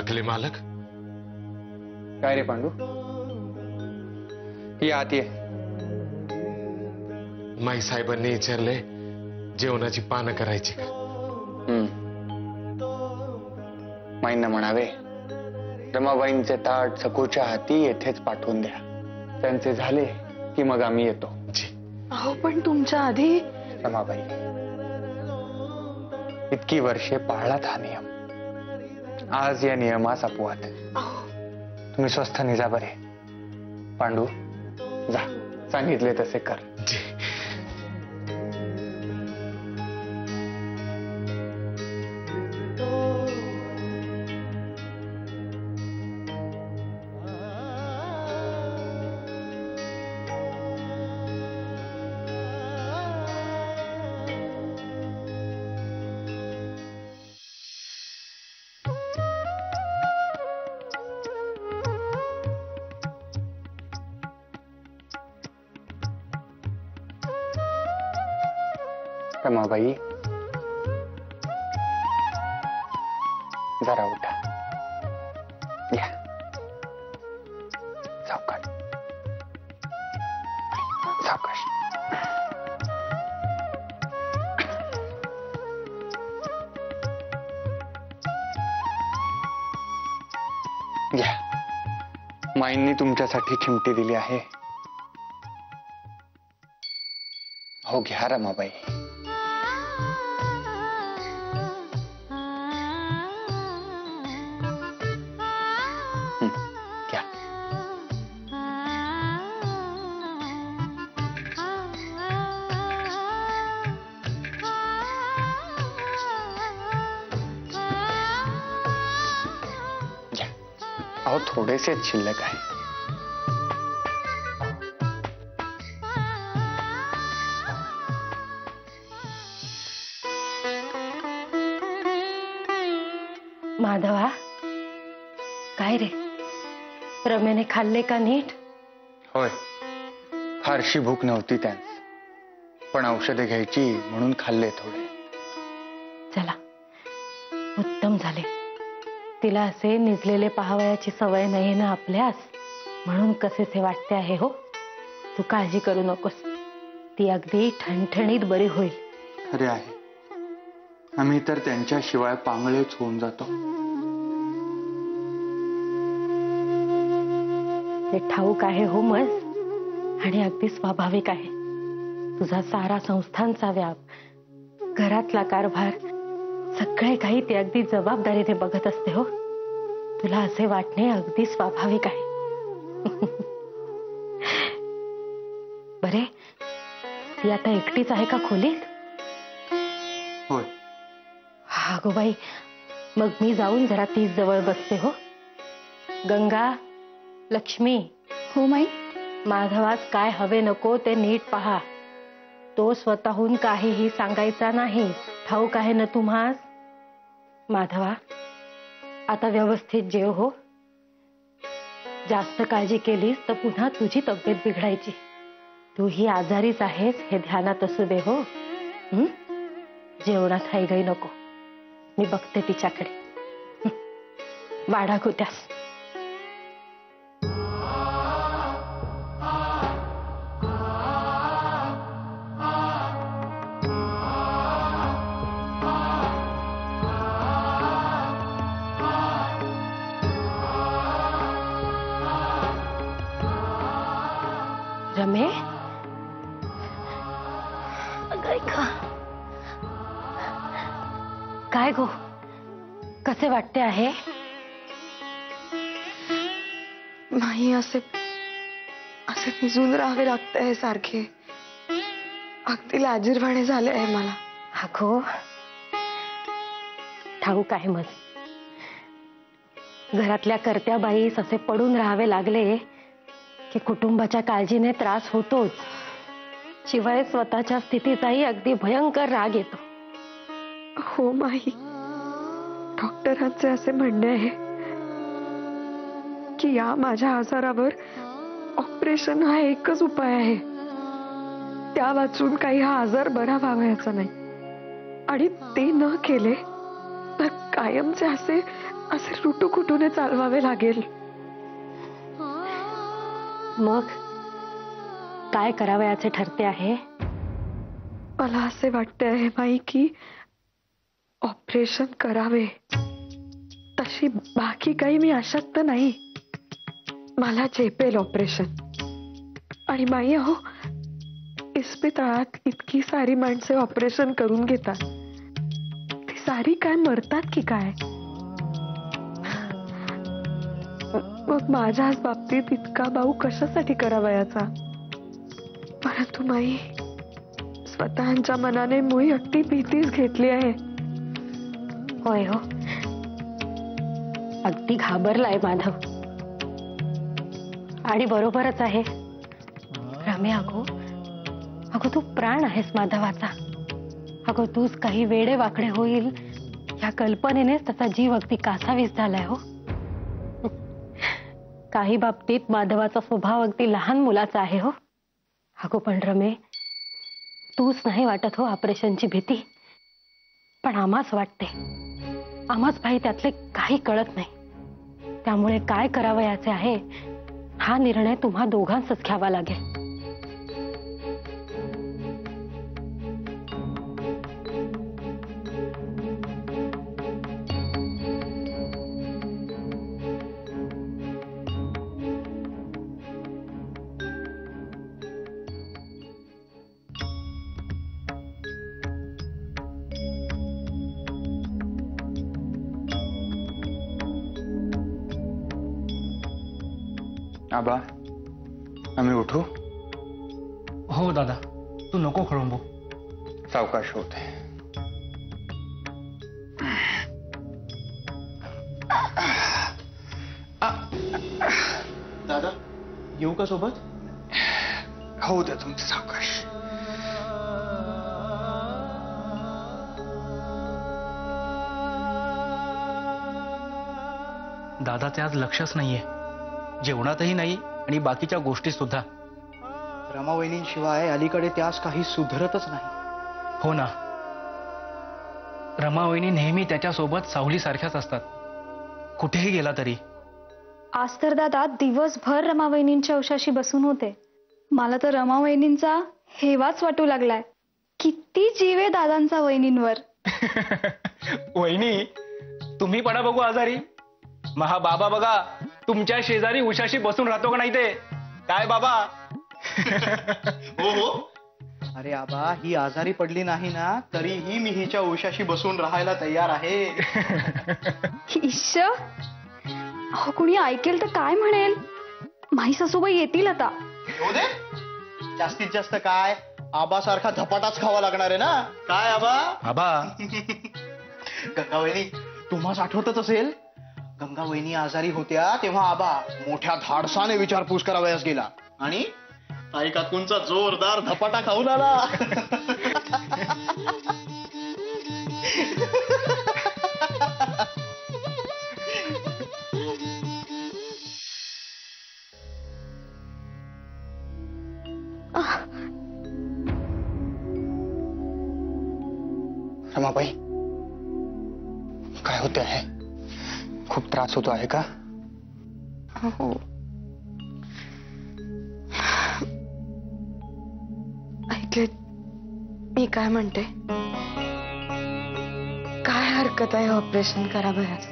हाकले मालक. काय रे पांडू, ही आत ये. माई साहेबांनी विचारले जेवणाची पानं करायची का. माईंना म्हणावे रमाबाईंचे ताट सखूच्या हाती येथेच पाठवून द्या. त्यांचे झाले की मग आम्ही येतो. अहो पण तुमच्या आधी. रमाबाई, इतकी वर्षे पाळलात हा नियम. आज या नियमास अपवाद. तुम्ही स्वस्थ जा बरे. पांडू जा, सांगितले तसे कर. रमाबाई, जरा उठा. या, सावकाश सावकाश. घ्या, माईंनी तुमच्यासाठी चिमटी दिली आहे. हो घ्या रमाबाई. अहो थोडेसे शिल्लक आहे. माधवा, काय रे, रमेने खाल्ले का नीट? होय, फारशी भूक नव्हती त्यांस, पण औषधे घ्यायची म्हणून खाल्ले थोडे. चला, उत्तम झाले. तिला असे निजलेले पाहावयाची सवय नाही ना आपल्यास, म्हणून कसेसे वाटते आहे. हो, तू काळजी करू नकोस, ती अगदी ठणठणीत बरी होईल. खरे आहे, आम्ही तर त्यांच्याशिवाय पांगळेच होऊन जातो. ते ठाऊक आहे हो मज, आणि अगदी स्वाभाविक आहे. तुझा सारा संस्थांचा व्याप, घरातला कारभार, सगळे काही ती अगदी जबाबदारीने बघत असते. हो, तुला असे वाटणे अगदी स्वाभाविक आहे. बरे, ती आता एकटीच आहे का खोलीत? होय. हा गो बाई, मग मी जाऊन जरा तीच जवळ बसते. हो, गंगा, लक्ष्मी. हो माई. माधवास काय हवे नको ते नीट पहा. तो स्वतःहून काहीही सांगायचा नाही, ठाऊक आहे ना तुम्हास? माधवा, आता व्यवस्थित जेव. हो, जास्त काळजी केलीस तर पुन्हा तुझी तब्येत बिघडायची. तू ही आजारीच आहेस हे ध्यानात असू दे. हो, जेवणात हायगाई नको. मी बघते तिच्याकडे. वाढा कुत्यास. रमे, काय गो, कसे वाटते आहे? नाही, असे निजून राहावे लागते सारखे. अगदी लाजिरवाणे झाले आहे मला. अगो, ठाऊक आहे मग, घरातल्या कर्त्या बाईस असे पडून राहावे लागले की कुटुंबाच्या काळजीने त्रास होतोच, शिवाय स्वतःच्या स्थितीचाही अगदी भयंकर राग येतो. हो माही, डॉक्टरांचे असे म्हणणे आहे की या माझ्या आजारावर ऑपरेशन हा एकच उपाय आहे. त्या वाचून काही हा आजार बरा व्हावयाचा नाही, आणि ते न केले तर कायमचे असे असे रुटूकुटूने चालवावे लागेल. मग काय करावयाचे ठरते आहे? मला असे वाटते आहे बाई की ऑपरेशन करावे. तशी बाकी काही मी अशक्त नाही. मला झेपेल ऑपरेशन. आणि बाई अहो, इस्पितळात इतकी सारी माणसे ऑपरेशन करून घेतात. ती सारी काय मरतात की काय? मग माझ्याच बाबतीत इतका भाऊ कशासाठी करावयाचा? परंतु माई, स्वतःच्या मनाने मुळी अगदी भीतीच घेतली आहे. होय हो, अगदी घाबरलाय माधव. आणि बरोबरच आहे रमे. अगो तू प्राण आहेस माधवाचा. अगो तूच काही वेडे वाकडे होईल या कल्पनेनेच त्याचा जीव अगदी कासावीस झालाय हो. काही बाबतीत माधवाचा स्वभाव अगदी लहान मुलाचा आहे हो. अगो पण रमे, तूच नाही वाटत हो ऑपरेशनची भीती, पण आम्हाच वाटते. आम्हाच भाई त्यातले काही कळत नाही. त्यामुळे काय करावं याचे आहे हा निर्णय तुम्हा दोघांचाच घ्यावा लागेल. आबा, आम्ही उठू? हो दादा, तू नको खळंबू. सावकाश होते. दादा, येऊ का सोबत? होऊ द्या तुमचं सावकाश. दादाचे आज लक्षच नाहीये, जेवणातही नाही आणि बाकीच्या गोष्टी सुद्धा. रमावहिनींशिवाय अलीकडे त्यास काही सुधरतच नाही. हो ना, रमावहिनी नेहमी त्याच्यासोबत सावलीसारख्याच असतात, कुठेही गेला तरी. आज तर दादा दिवसभर रमावहिनींच्या उशाशी बसून होते. मला तर रमावहिनींचा हेवाच वाटू लागलाय. किती जीव आहे दादांचा वहिनींवर. वहिनी, तुम्ही पडा बघू आजारी. महा बाबा बघा तुमच्या शेजारी उशाशी बसून राहतो का नाही ते? काय बाबा? हो हो. अरे आबा, ही आजारी पडली नाही ना तरीही मी हिच्या उशाशी बसून राहायला तयार आहे. इश्श, अहो कुणी ऐकेल तर काय म्हणेल? माई सासूबाई येतील आता. हो दे, जास्तीत जास्त काय आबासारखा धपाटाच खावा लागणार आहे ना. काय आबा? आबा, गंगावहिनी, तुम्हास आठवतच असेल, गंगावहिनी आजारी होत्या तेव्हा आबा मोठ्या धाडसाने विचारपूस करावयास गेला आणि ताई काकूंचा जोरदार धपाटा खाऊन आला. रमाबाई, काय होते आहे? खूप त्रास होतो आहे का? हो. ऐकले मी काय म्हणते? काय हरकत आहे ऑपरेशन करावयास?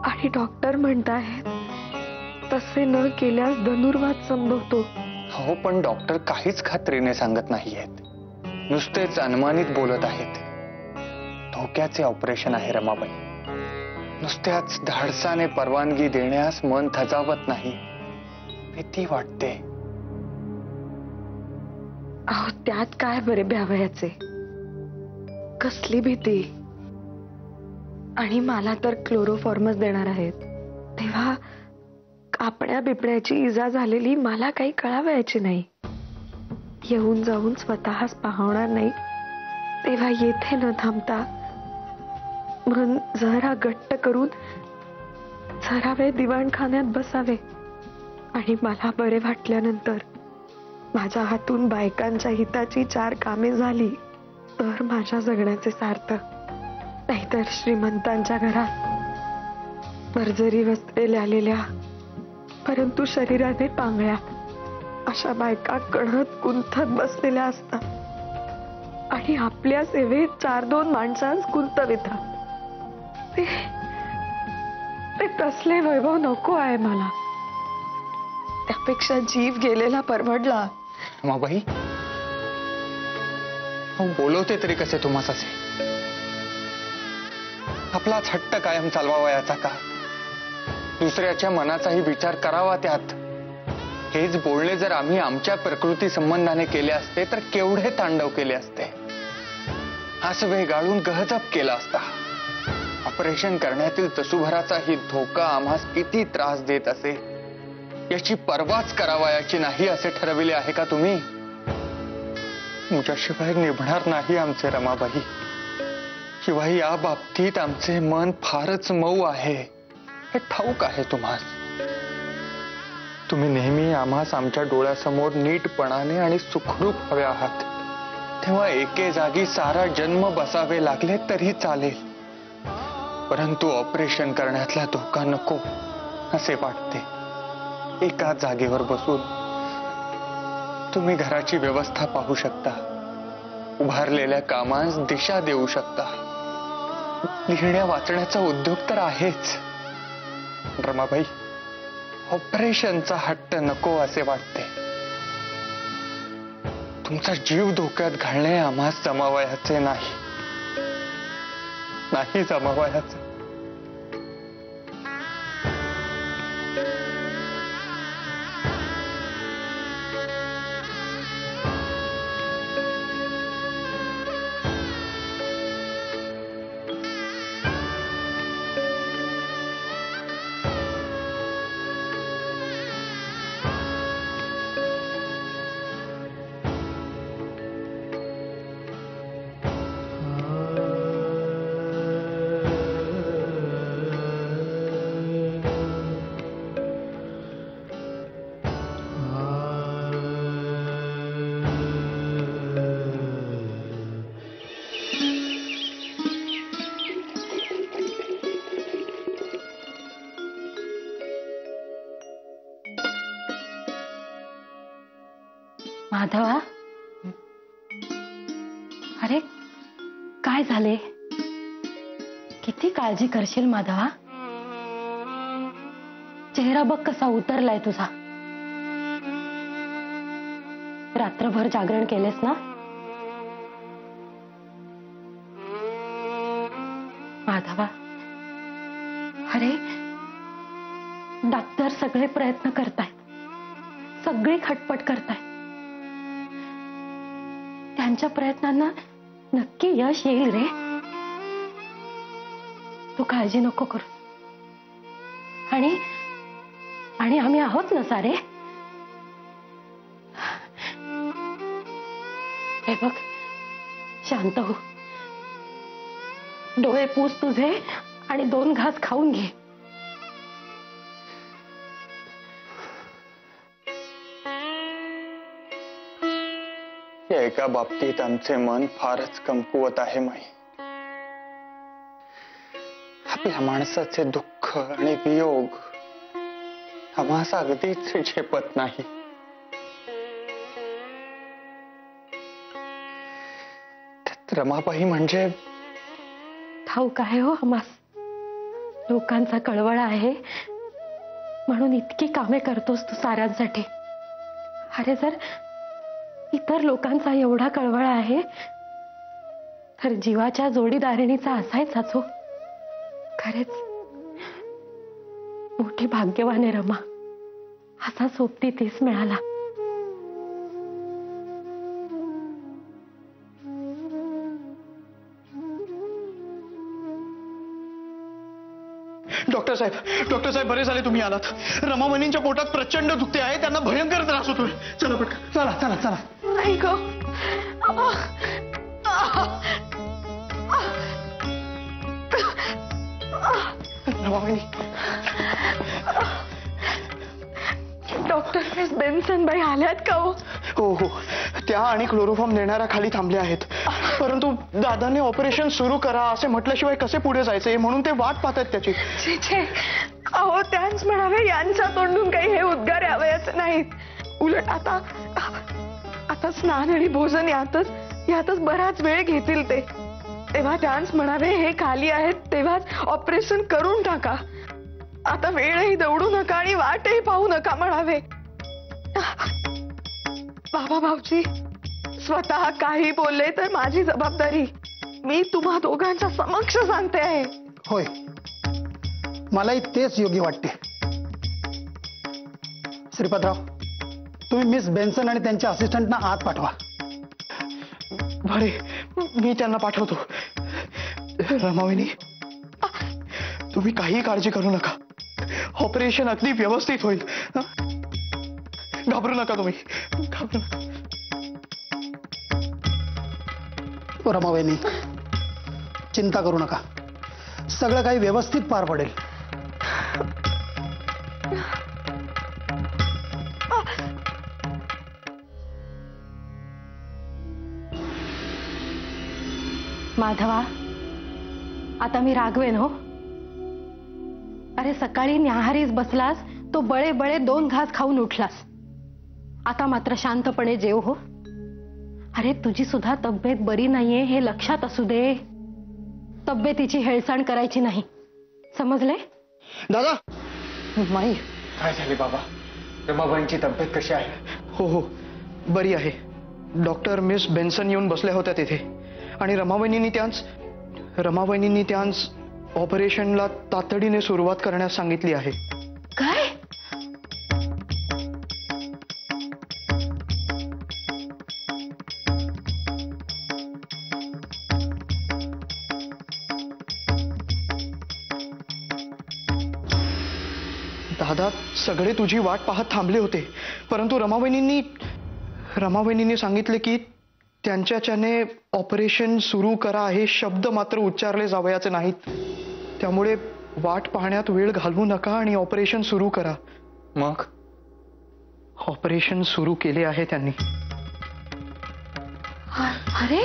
आणि डॉक्टर म्हणतायत तसे न केल्यास धनुर्वात संभवतो. हो, पण डॉक्टर काहीच खात्रीने सांगत नाहीयेत. नुसतेच अनुमानित बोलत आहेत. धोक्याचे ऑपरेशन आहे रमाबाई. नुसत्याच धाडसाने परवानगी देण्यास मन थजावत नाही. भीती वाटते. अहो त्यात काय बरे भ्यावयाचे? कसली भीती? आणि मला तर क्लोरोफॉर्मस देणार आहेत. तेव्हा कापण्या बिपण्याची इजा झालेली मला काही कळावयाची नाही. येऊन जाऊन स्वतःच पाहणार नाही. तेव्हा येथे न थांबता मन जरा घट्ट करून जरा वेळ दिवाणखान्यात बसावे आणि मला बरे वाटल्यानंतर माझ्या हातून बायकांच्या हिताची 4 कामे झाली तर माझ्या जगण्याचे सार्थक. नाहीतर श्रीमंतांच्या घरात भरजरी वस्त्रे आलेल्या परंतु शरीराने पांगळ्या अशा बायका कणत कुंथत बसलेल्या असतात आणि आपल्या सेवेत 4-2 माणसांस गुंतवितात. ते तसले वैभव नको आहे मला. त्यापेक्षा जीव गेलेला परवडला. रमाबाई, बोलवते तरी कसे तुम्हाला असे? आपलाच हट्ट कायम चालवावयाचा का? दुसऱ्याच्या मनाचाही विचार करावा त्यात. हेच बोलणे जर आम्ही आमच्या प्रकृती संबंधाने केले असते तर केवढे तांडव केले असते. आसवे गाळून गहजप केला असता. ऑपरेशन करण्यातील तसूभराचाही धोका आम्हास किती त्रास देत असे याची पर्वाच करावयाची नाही असे ठरविले आहे का तुम्ही? तुमच्याशिवाय निभणार नाही आमचे रमाबाई. शिवाय या बाबतीत आमचे मन फारच मऊ आहे हे ठाऊक आहे तुम्हाला. तुम्ही नेहमी आम्हास आमच्या डोळ्यासमोर नीटपणाने आणि सुखरूप हवे आहात. तेव्हा एके जागी सारा जन्म बसावे लागले तरी चालेल, परंतु ऑपरेशन करण्यातला धोका नको असे वाटते. एका जागेवर बसून तुम्ही घराची व्यवस्था पाहू शकता, उभारलेल्या कामांस दिशा देऊ शकता, लिहिण्या वाचण्याचा उद्योग तर आहेच. रमाबाई, ऑपरेशनचा हट्ट नको असे वाटते. तुमचा जीव धोक्यात घालणे आम्हास जमावयाचे नाही, नाही जमावयाचे. माधवा, अरे काय झाले? किती काळजी करशील माधवा? चेहरा बघ कसा उतरलाय तुझा. रात्रभर जागरण केलेस ना? माधवा, अरे डॉक्टर सगळे प्रयत्न करतायत, सगळी खटपट करतायत. त्यांच्या प्रयत्नांना नक्की यश येईल रे. तू काळजी नको करू. आणि आम्ही आहोत ना सारे. हे बघ, शांत हो. डोळे पुस तुझे आणि 2 घास खाऊन घे. या एका बाबतीत आमचे मन फारच कमकुवत आहे माई. आपल्या माणसाचे दुःख आणि वियोग आम्हास अगदीच झेपत नाही. रमाबाई म्हणजे ठाऊक आहे हो आम्हास. लोकांचा कळवळा आहे म्हणून इतकी कामे करतोस तू साऱ्यांसाठी. अरे जर इतर लोकांचा एवढा कळवळा आहे तर जीवाच्या जोडीदारिणीचा असायचाच हो. खरेच मोठी भाग्यवान आहे रमा. असा सोबती तीस मिळाला. डॉक्टर साहेब बरे झाले तुम्ही आलात. रमावणींच्या पोटात प्रचंड दुखते आहे, त्यांना भयंकर त्रास होतोय. चला पटकन, चला चला चला. नाही ग, रमावणी. डॉक्टर मिस बेन्सन बाई आल्यात का हो? हो हो, त्या आणि क्लोरोफॉर्म देणाऱ्या खाली थांबल्या आहेत. परंतु दादांनी ऑपरेशन सुरू करा असे म्हटल्याशिवाय कसे पुढे जायचे, म्हणून ते वाट पाहतात त्याची. छे छे, अहो त्यांच म्हणावे, यांच्या तोंडून काही हे उद्गार यावयाचे नाहीत. उलट आता स्नान आणि भोजन यातच बराच वेळ घेतील ते. तेव्हा त्यांच म्हणावे, हे खाली आहेत तेव्हाच ऑपरेशन करून टाका. आता वेळही दौडू नका आणि वाटही पाहू नका म्हणावे. बाबा भाऊजी, स्वतः काही बोलले तर माझी जबाबदारी. मी तुम्हा दोघांच्या समक्ष सांगते आहे. होय, मलाही तेच योग्य वाटते. श्रीपादराव, तुम्ही मिस बेन्सन आणि त्यांच्या असिस्टंटना आत पाठवा. बरे, मी त्यांना पाठवतो. रमावहिनी, तुम्ही काही काळजी करू नका. ऑपरेशन अगदी व्यवस्थित होईल. घाबरू नका तुम्ही, घाबरू नका. रमावहिनी, चिंता करू नका, सगळं काही व्यवस्थित पार पडेल. माधवा, आता मी रागवेन हो. अरे सकाळी न्याहारीच बसलास तो बळे बळे 2 घास खाऊन उठलास. आता मात्र शांतपणे जेव हो. अरे तुझी सुद्धा तब्येत बरी नाहीये हे लक्षात असू दे. तब्येतीची हेळसाण करायची नाही, समजले? दादा, माई, काय झाले बाबा? रमाबाईंची तब्येत कशी आहे? हो हो, बरी आहे. डॉक्टर मिस बेन्सन येऊन बसल्या होत्या तिथे आणि रमावहिनींनी त्यांस ऑपरेशनला तातडीने सुरुवात करण्यास सांगितली आहे. काय? दादा, सगळे तुझी वाट पाहत थांबले होते, परंतु रमावहिनींनी सांगितले की त्यांच्याच्याने ऑपरेशन सुरू करा हे शब्द मात्र उच्चारले जावयाचे नाहीत. त्यामुळे वाट पाहण्यात वेळ घालवू नका आणि ऑपरेशन सुरू करा. मग ऑपरेशन सुरू केले आहे त्यांनी. अरे